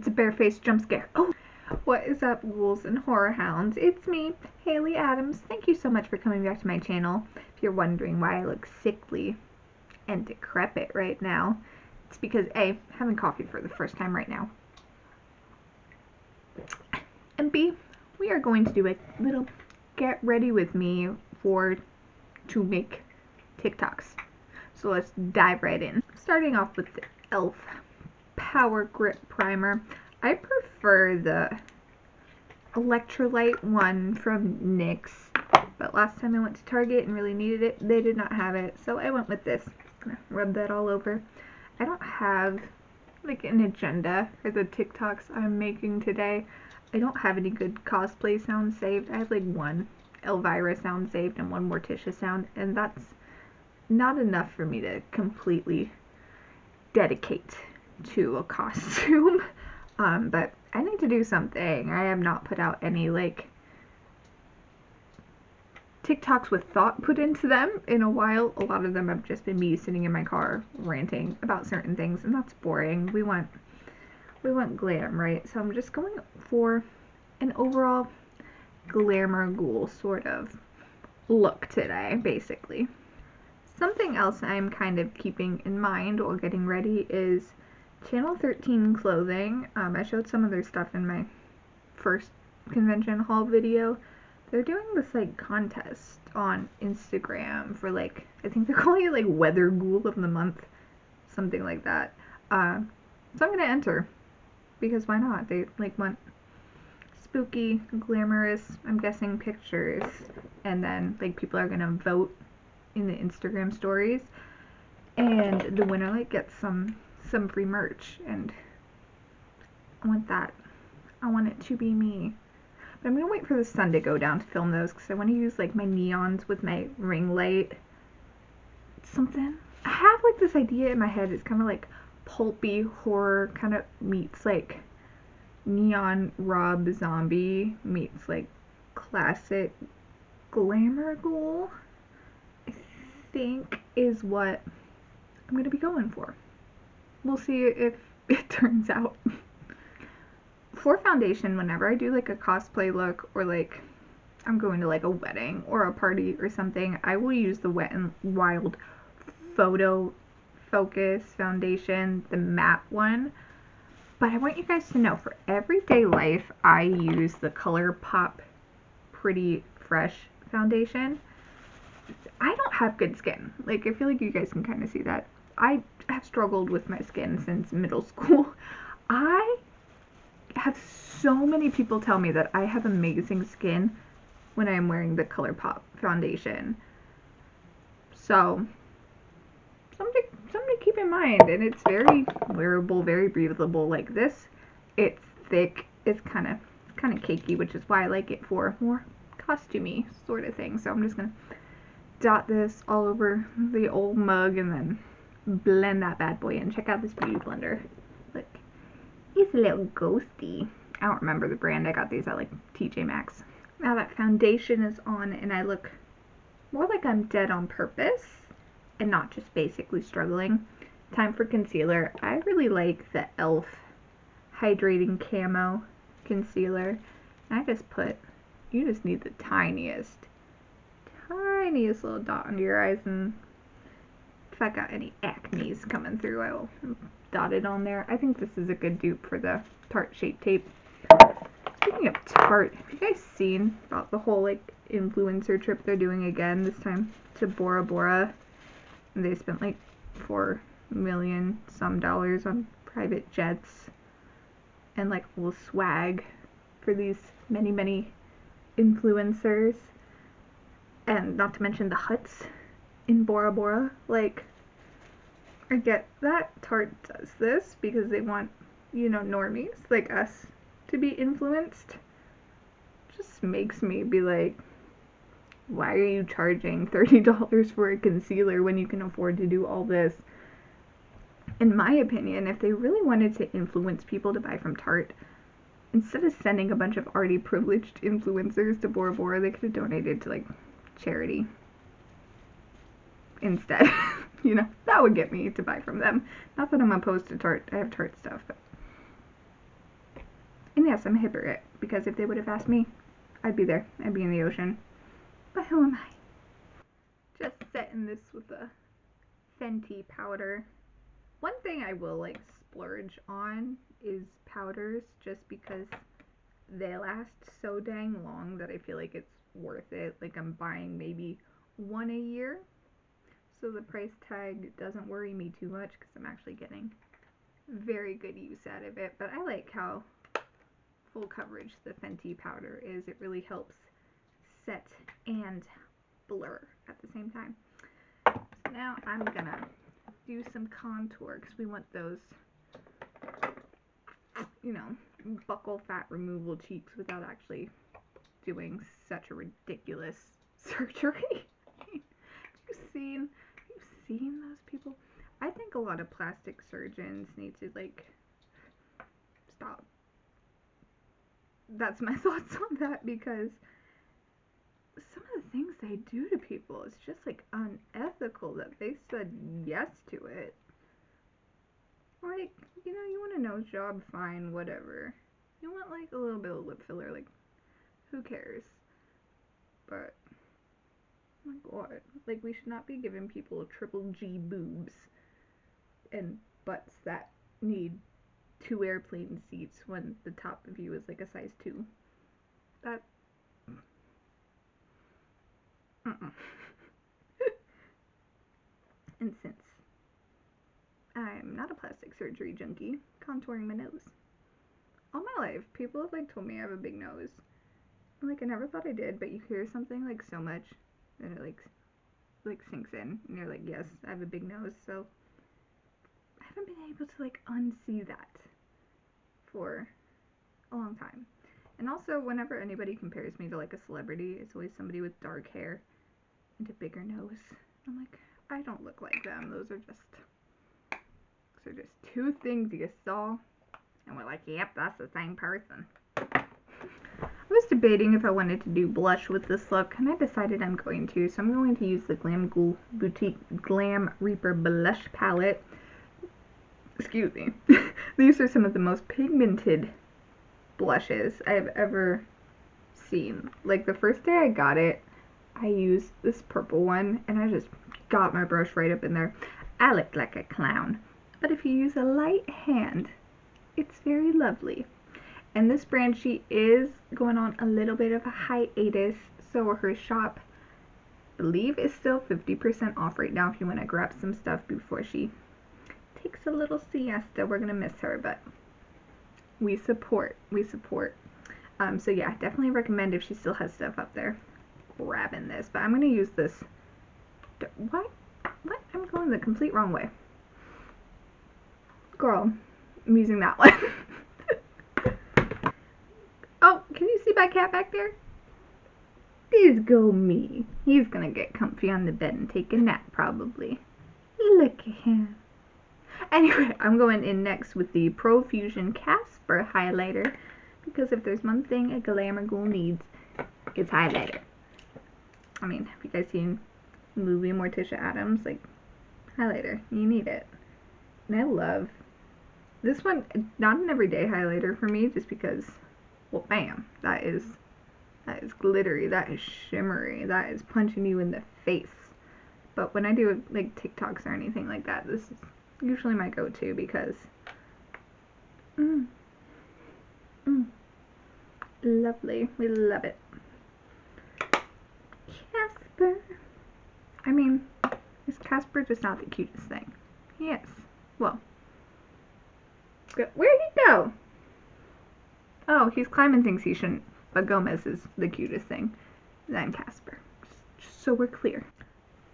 It's a barefaced jump scare. Oh! What is up, ghouls and horror hounds? It's me, Haley Adams. Thank you so much for coming back to my channel. If you're wondering why I look sickly and decrepit right now, it's because A, I'm having coffee for the first time right now, and B, we are going to do a little get ready with me to make TikToks. So let's dive right in. Starting off with the e.l.f. Power Grip Primer. I prefer the electrolyte one from NYX, but last time I went to Target and really needed it, they did not have it, so I went with this. I'm gonna rub that all over. I don't have like an agenda for the TikToks I'm making today. I don't have any good cosplay sounds saved. I have like one Elvira sound saved and one Morticia sound, and that's not enough for me to completely dedicate to a costume. But I need to do something. I have not put out any like TikToks with thought put into them in a while. A lot of them have just been me sitting in my car ranting about certain things, and that's boring. We want glam, right? So I'm just going for an overall glamour ghoul sort of look today, basically. Something else I'm kind of keeping in mind while getting ready is Channel 13 clothing. I showed some of their stuff in my first convention haul video. They're doing this like contest on Instagram for like, I think they're calling it like Weather Ghoul of the Month, something like that. So I'm gonna enter because why not? They like want spooky, glamorous, I'm guessing, pictures, and then like people are gonna vote in the Instagram stories, and the winner like gets some free merch, and I want that. I want it to be me. But I'm gonna wait for the sun to go down to film those because I want to use like my neons with my ring light. Something. I have like this idea in my head. It's kind of like pulpy horror kind of meets like neon Rob Zombie meets like classic glamour ghoul, I think is what I'm gonna be going for. We'll see if it turns out. For foundation, whenever I do like a cosplay look or like I'm going to like a wedding or a party or something, I will use the Wet n Wild Photo Focus foundation, the matte one. But I want you guys to know, for everyday life, I use the ColourPop Pretty Fresh foundation. I don't have good skin. Like, I feel like you guys can kind of see that. I have struggled with my skin since middle school. I have so many people tell me that I have amazing skin when I'm wearing the ColourPop foundation. So, something to keep in mind. And it's very wearable, very breathable like this. It's thick. It's kind of cakey, which is why I like it for more costumey sort of thing. So I'm just going to dot this all over the old mug and then blend that bad boy in. Check out this beauty blender. Look, it's a little ghosty. I don't remember the brand. I got these at like TJ Maxx. Now that foundation is on and I look more like I'm dead on purpose and not just basically struggling, time for concealer. I really like the e.l.f. Hydrating Camo Concealer. And I just put, you just need the tiniest little dot under your eyes, and if I got any acnes coming through, I will dot it on there. I think this is a good dupe for the Tarte Shape Tape. Speaking of Tarte, have you guys seen about the whole like influencer trip they're doing again, this time to Bora Bora? And they spent like $4 million some on private jets and like little swag for these many influencers. And not to mention the huts in Bora Bora. Like, I get that Tarte does this because they want, you know, normies like us to be influenced. Just makes me be like, why are you charging $30 for a concealer when you can afford to do all this? In my opinion, if they really wanted to influence people to buy from Tarte, instead of sending a bunch of already privileged influencers to Bora Bora, they could have donated to like charity instead. You know, that would get me to buy from them. Not that I'm opposed to Tarte. I have Tarte stuff, but yes, I'm a hypocrite, because if they would have asked me, I'd be there. I'd be in the ocean. But who am I? Just setting this with a Fenty powder. One thing I will like splurge on is powders, just because they last so dang long that I feel like it's worth it. Like I'm buying maybe one a year, so the price tag doesn't worry me too much because I'm actually getting very good use out of it. But I like how full coverage the Fenty powder is. It really helps set and blur at the same time. So now I'm gonna do some contour because we want those, you know, buccal fat removal cheeks without actually doing such a ridiculous surgery. You've seen those people? I think a lot of plastic surgeons need to like stop. That's my thoughts on that, because some of the things they do to people, it's just like unethical that they said yes to it. Like, you know, you want a nose job, fine, whatever. You want like a little bit of lip filler, like, who cares? But, oh my god, like, we should not be giving people triple G boobs and butts that need 2 airplane seats when the top of you is like a size 2. That, And since I'm not a plastic surgery junkie, contouring my nose. All my life, people have like told me I have a big nose. Like, I never thought I did, but you hear something like so much, and it like sinks in, and you're like, yes, I have a big nose. So I haven't been able to like unsee that for a long time. And also, whenever anybody compares me to like a celebrity, it's always somebody with dark hair and a bigger nose. I'm like, I don't look like them. Those are just 2 things you saw, and we're like, yep, that's the same person. I was debating if I wanted to do blush with this look, and I decided I'm going to. So I'm going to use the Ghoul Boutique Glam Reaper Blush Palette. Excuse me. These are some of the most pigmented blushes I've ever seen. Like, the first day I got it, I used this purple one, and I just got my brush right up in there. I looked like a clown. But if you use a light hand, it's very lovely. And this brand, she is going on a little bit of a hiatus, so her shop, I believe, is still 50% off right now if you want to grab some stuff before she takes a little siesta. We're going to miss her, but we support. So yeah, definitely recommend, if she still has stuff up there, grabbing this. But I'm going to use this. What? I'm going the complete wrong way. Girl, I'm using that one. Oh, can you see my cat back there? There's go me. He's gonna get comfy on the bed and take a nap, probably. Look at him. Anyway, I'm going in next with the Profusion Casper highlighter, because if there's one thing a glamour ghoul needs, it's highlighter. I mean, have you guys seen the movie Morticia Addams? Like, highlighter, you need it. And I love this one. Not an everyday highlighter for me, just because, well, bam, that is glittery, that is shimmery, that is punching you in the face. But when I do like TikToks or anything like that, this is usually my go-to, because lovely, we love it. Casper. I mean, is Casper just not the cutest thing? Yes. Well, where'd he go? Oh, he's climbing things he shouldn't. But Gomez is the cutest thing than Casper. Just so we're clear.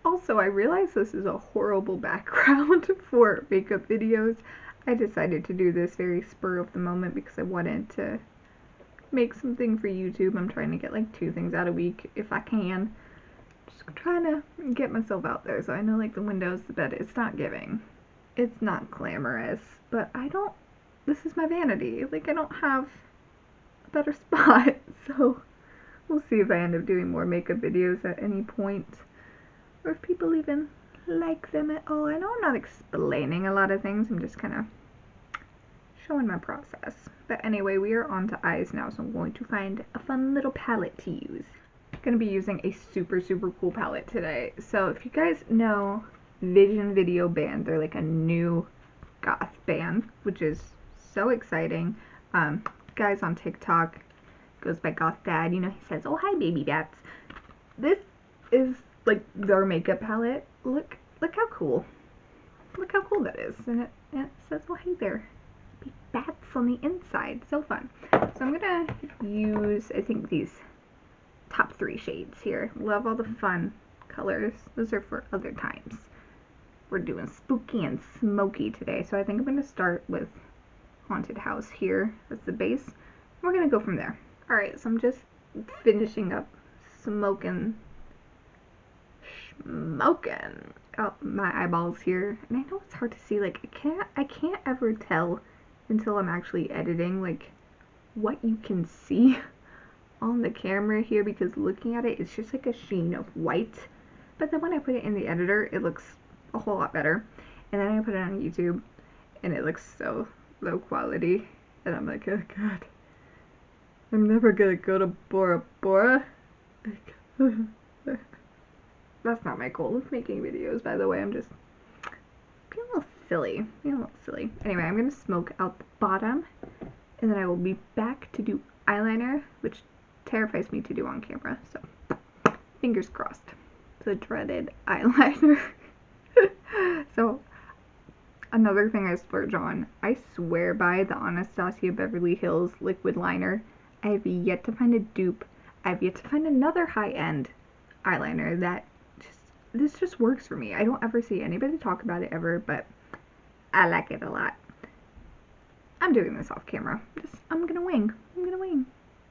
Also, I realize this is a horrible background for makeup videos. I decided to do this very spur of the moment because I wanted to make something for YouTube. I'm trying to get like 2 things out a week if I can. Just trying to get myself out there. So I know like the windows, the bed, it's not giving. It's not glamorous, but this is my vanity. Like, I don't have a better spot. So we'll see if I end up doing more makeup videos at any point, or if people even like them at all. I know I'm not explaining a lot of things. I'm just kind of showing my process. But anyway, we are on to eyes now, so I'm going to find a fun little palette to use. I'm going to be using a super cool palette today. So if you guys know Vision Video Band, they're like a new goth band, which is so exciting. Guys on TikTok goes by Goth Dad. You know, he says, "Oh, hi, baby bats." This is like their makeup palette. Look how cool. Look how cool that is. And it says, "Oh, hey there, big bats on the inside." So fun. So I'm gonna use, I think, these top 3 shades here. Love all the fun colors. Those are for other times. We're doing spooky and smoky today, so I think I'm gonna start with Haunted House here as the base. We're gonna go from there. Alright, so I'm just finishing up smoking out my eyeballs here. And I know it's hard to see, like I can't ever tell until I'm actually editing like what you can see on the camera here, because looking at it, it's just like a sheen of white. But then when I put it in the editor, it looks a whole lot better. And then I put it on YouTube and it looks so low quality. And I'm like, oh god, I'm never gonna go to Bora Bora. That's not my goal of making videos, by the way. I'm just being a little silly. Anyway, I'm gonna smoke out the bottom, and then I will be back to do eyeliner, which terrifies me to do on camera, so fingers crossed. The dreaded eyeliner. So another thing I splurge on, I swear by the Anastasia Beverly Hills liquid liner. I have yet to find a dupe. I have yet to find another high-end eyeliner that this just works for me. I don't ever see anybody talk about it ever, but I like it a lot. I'm doing this off camera. I'm gonna wing.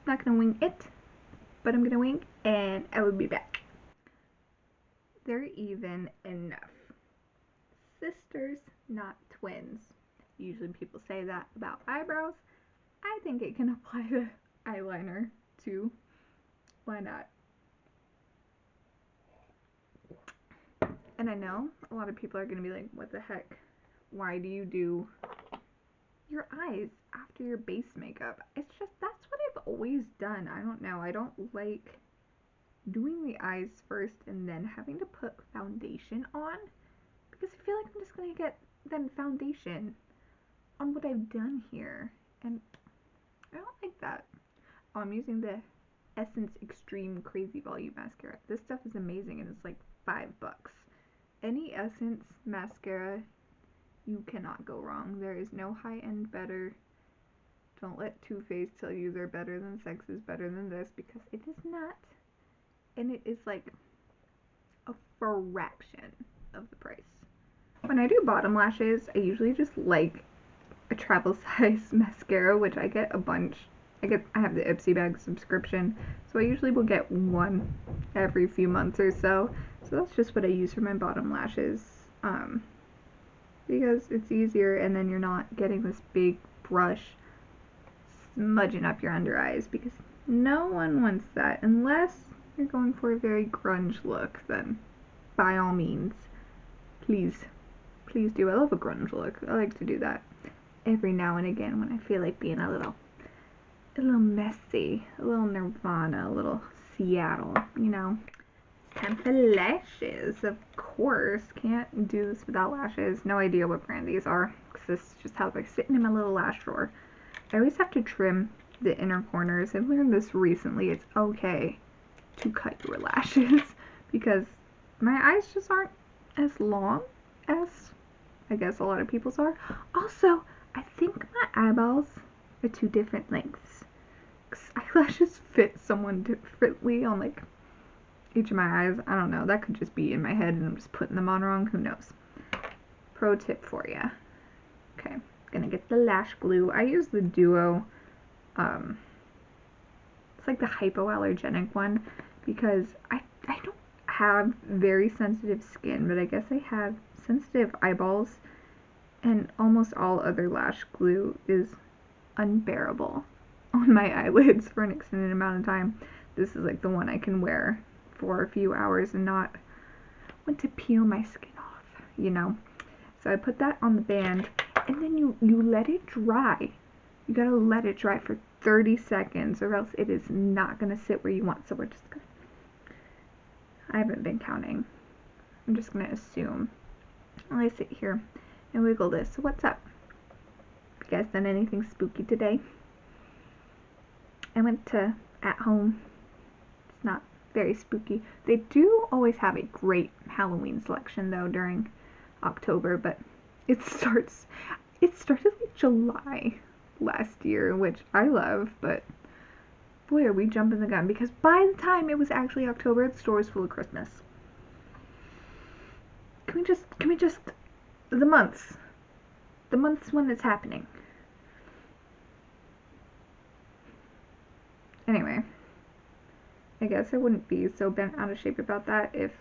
Not gonna wing it, but I'm gonna wing, and I will be back. They're even enough. Sisters, not twins. Usually people say that about eyebrows. I think it can apply to eyeliner too. Why not? And I know a lot of people are going to be like, what the heck? Why do you do your eyes after your base makeup? It's just, that's what I've always done. I don't know. I don't like doing the eyes first and then having to put foundation on, because I feel like I'm just going to get then foundation on what I've done here. And I don't like that. Oh, I'm using the Essence Extreme Crazy Volume Mascara. This stuff is amazing and it's like $5. Any Essence mascara, you cannot go wrong. There is no high-end better. Don't let Too Faced tell you they're better than Sex is better than this, because it is not. And it is like a fraction of the price. When I do bottom lashes, I usually just like a travel size mascara, which I get a bunch. I have the Ipsy Bag subscription, so I usually will get one every few months or so. So that's just what I use for my bottom lashes, because it's easier, and then you're not getting this big brush smudging up your under eyes, because no one wants that. Unless you're going for a very grunge look, then by all means, please do. I love a grunge look. I like to do that every now and again when I feel like being a little messy, a little Nirvana, a little Seattle, you know. It's time for lashes, of course. Can't do this without lashes. No idea what brand these are, because this is just how they're sitting in my little lash drawer. I always have to trim the inner corners. I've learned this recently. It's okay to cut your lashes, because my eyes just aren't as long as I guess a lot of people's are. Also, I think my eyeballs are 2 different lengths. Eyelashes fit someone differently on like each of my eyes. I don't know. That could just be in my head and I'm just putting them on wrong. Who knows? Pro tip for you. Okay, gonna get the lash glue. I use the Duo. It's like the hypoallergenic one, because I don't have very sensitive skin, but I guess I have sensitive eyeballs, and almost all other lash glue is unbearable on my eyelids for an extended amount of time. This is like the one I can wear for a few hours and not want to peel my skin off, you know. So I put that on the band, and then you let it dry You gotta let it dry for 30 seconds or else it is not gonna sit where you want. So we're just gonna, I haven't been counting. I'm just gonna assume. While I sit here and wiggle this. So what's up? You guys done anything spooky today? I went to At Home. It's not very spooky. They do always have a great Halloween selection though during October, but it started like July last year, which I love, but boy are we jumping the gun, because by the time it was actually October, the store was full of Christmas. Can we just the months when it's happening. Anyway, I guess I wouldn't be so bent out of shape about that if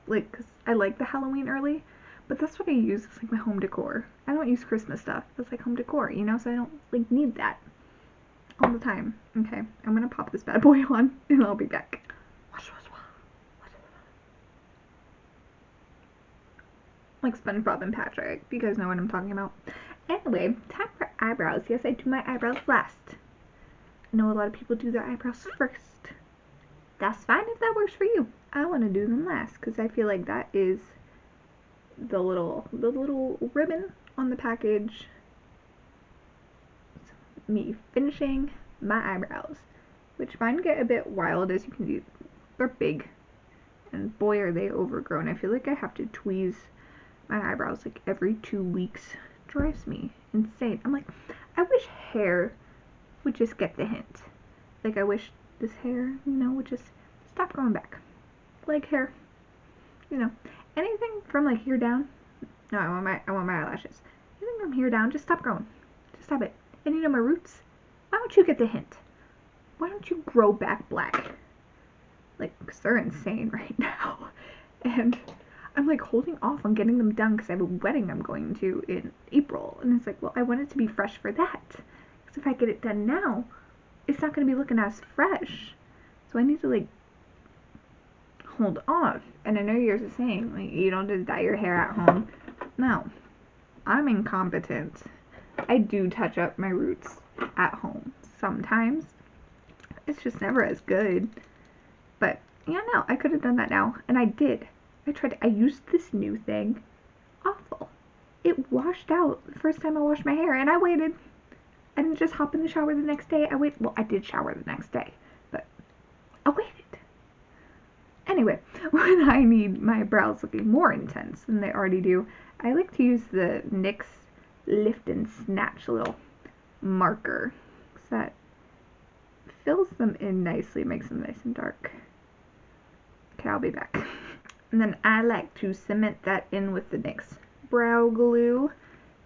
cause I like the Halloween early, but that's what I use as like my home decor. I don't use Christmas stuff. That's like home decor, you know, so I don't like need that all the time. Okay, I'm gonna pop this bad boy on and I'll be back. Like SpongeBob and Patrick. You guys know what I'm talking about. Anyway, time for eyebrows. Yes, I do my eyebrows last. I know a lot of people do their eyebrows first. That's fine if that works for you. I want to do them last because I feel like that is the little ribbon on the package. It's me finishing my eyebrows, which mine get a bit wild, as you can see. They're big, and boy are they overgrown. I feel like I have to tweeze my eyebrows like every 2 weeks. Drives me insane. I'm like, I wish hair would just get the hint. Like, I wish this hair, you know, would just stop growing back. Like hair, you know, anything from like here down. No, I want my eyelashes. Anything from here down, just stop growing. Just stop it. And you know my roots? Why don't you get the hint? Why don't you grow back black? Like, because they're insane right now. And I'm like holding off on getting them done because I have a wedding I'm going to in April. And it's like, well, I want it to be fresh for that. Because if I get it done now, it's not going to be looking as fresh. So I need to like hold off. And I know yours is saying, like, you don't just dye your hair at home. No, I'm incompetent. I do touch up my roots at home sometimes. It's just never as good. But yeah, no, I could have done that now, and I did. I used this new thing. Awful. It washed out the first time I washed my hair, and I waited. I didn't just hop in the shower the next day. Well, I did shower the next day, but I waited. Anyway, when I need my brows looking more intense than they already do, I like to use the NYX Lift and Snatch little marker. That fills them in nicely, makes them nice and dark. Okay, I'll be back. And then I like to cement that in with the NYX brow glue,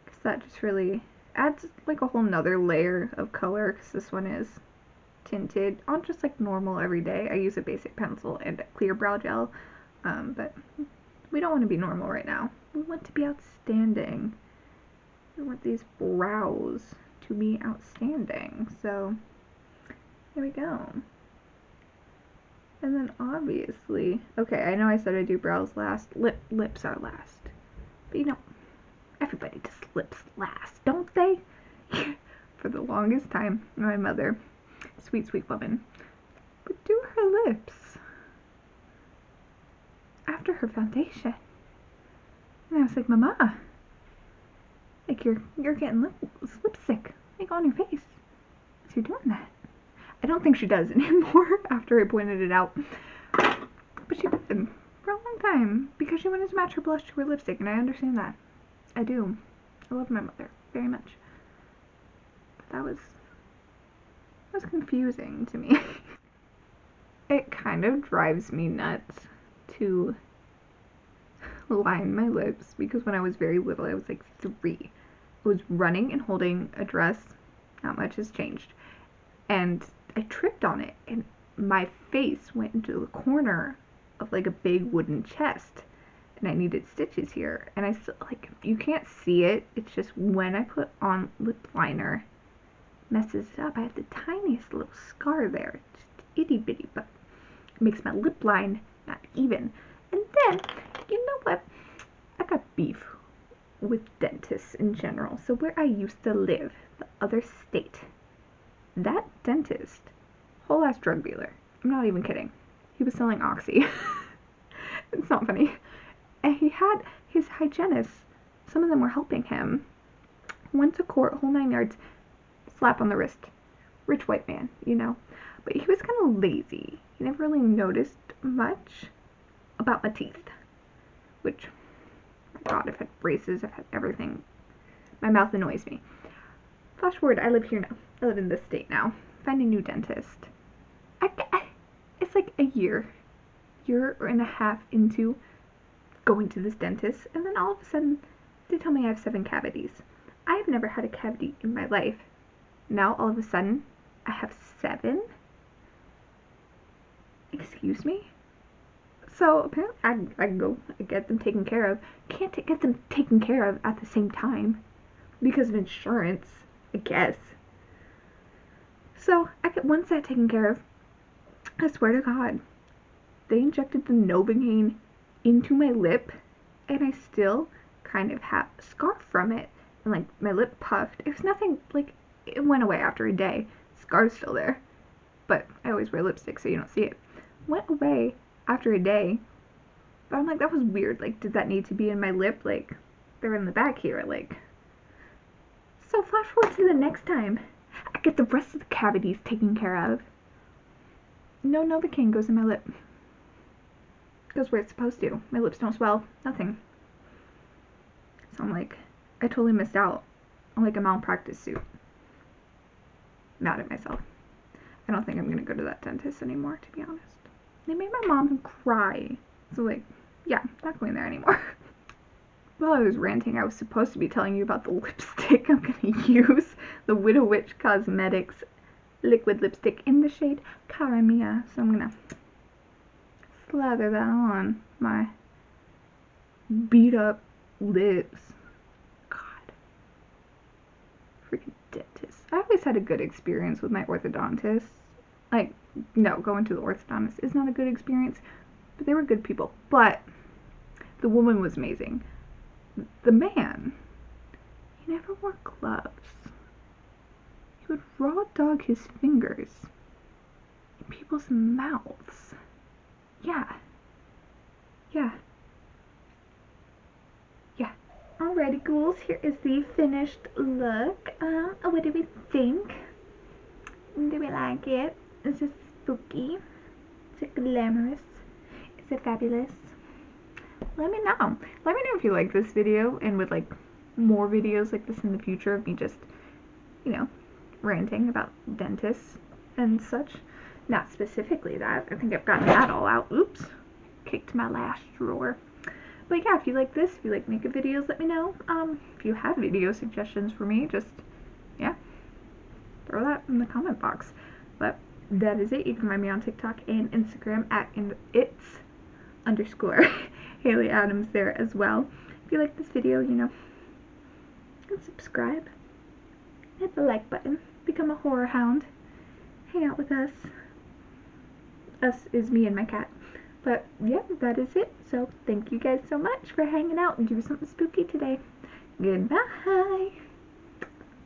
because that just really adds like a whole nother layer of color, because this one is tinted on just like normal everyday. I use a basic pencil and a clear brow gel, but we don't want to be normal right now. We want to be outstanding. We want these brows to be outstanding. So there we go. And then obviously, okay, I know I said I do brows last. Lips are last. But you know, everybody does lips last, don't they? For the longest time, my mother, sweet, sweet woman, would do her lips after her foundation. And I was like, Mama, like you're getting lipstick like on your face. So you're doing that. I don't think she does anymore after I pointed it out. But she did for a long time because she wanted to match her blush to her lipstick, and I understand that. I do. I love my mother very much. But that was confusing to me. It kind of drives me nuts to line my lips because when I was very little, I was like 3. I was running and holding a dress. Not much has changed. And I tripped on it, and my face went into the corner of like a big wooden chest, and I needed stitches here, and I still, like, you can't see it, it's just when I put on lip liner, messes it up. I have the tiniest little scar there, just itty bitty, but it makes my lip line not even. And then, you know what, I got beef with dentists in general. So where I used to live, the other state, that dentist, whole ass drug dealer. I'm not even kidding. He was selling Oxy. It's not funny. And he had his hygienists, some of them were helping him, went to court, whole 9 yards, slap on the wrist. Rich white man, you know. But he was kind of lazy. He never really noticed much about my teeth. Which, my God, I've had braces, I've had everything. My mouth annoys me. Flash forward, I live here now. I live in this state now. Find a new dentist. It's like a year and a half into going to this dentist, and then all of a sudden, they tell me I have 7 cavities. I've never had a cavity in my life. Now, all of a sudden, I have 7? Excuse me? So, apparently, I go get them taken care of. Can't get them taken care of at the same time because of insurance, I guess. So, I get one set taken care of. I swear to God, they injected the Novocaine into my lip, and I still kind of have a scar from it. And, like, my lip puffed. It was nothing, like, it went away after a day. Scar's still there. But I always wear lipstick so you don't see it. Went away after a day. But I'm like, that was weird. Like, did that need to be in my lip? Like, they're in the back here. Like, so flash forward to the next time. I get the rest of the cavities taken care of. No Novocaine goes in my lip. Goes where it's supposed to. My lips don't swell. Nothing. So I'm like, I totally missed out on like a malpractice suit. Mad at myself. I don't think I'm gonna go to that dentist anymore, to be honest. They made my mom cry. So like, yeah, not going there anymore. While I was ranting, I was supposed to be telling you about the lipstick I'm gonna use. The Widow Witch Cosmetics liquid lipstick in the shade Cara Mia. So I'm gonna slather that on my beat up lips. God. Freaking dentist. I always had a good experience with my orthodontist. Like, no, going to the orthodontist is not a good experience, but they were good people. But the woman was amazing. The man, he never wore gloves. He would raw dog his fingers in people's mouths. Yeah. Yeah. Yeah. Alrighty, ghouls, here is the finished look. What do we think? Do we like it? Is it spooky? Is it glamorous? Is it fabulous? Let me know. Let me know if you like this video and would like more videos like this in the future of me just, you know, ranting about dentists and such. Not specifically that. I think I've gotten that all out. Oops. Kicked my last drawer. But yeah, if you like this, if you like makeup videos, let me know. If you have video suggestions for me, just, yeah, throw that in the comment box. But that is it. You can find me on TikTok and Instagram at its_Haley Adams there as well. If you like this video, you know, subscribe, hit the like button, become a horror hound, hang out with us. Us is me and my cat. But yeah, that is it. So thank you guys so much for hanging out and do something spooky today. Goodbye.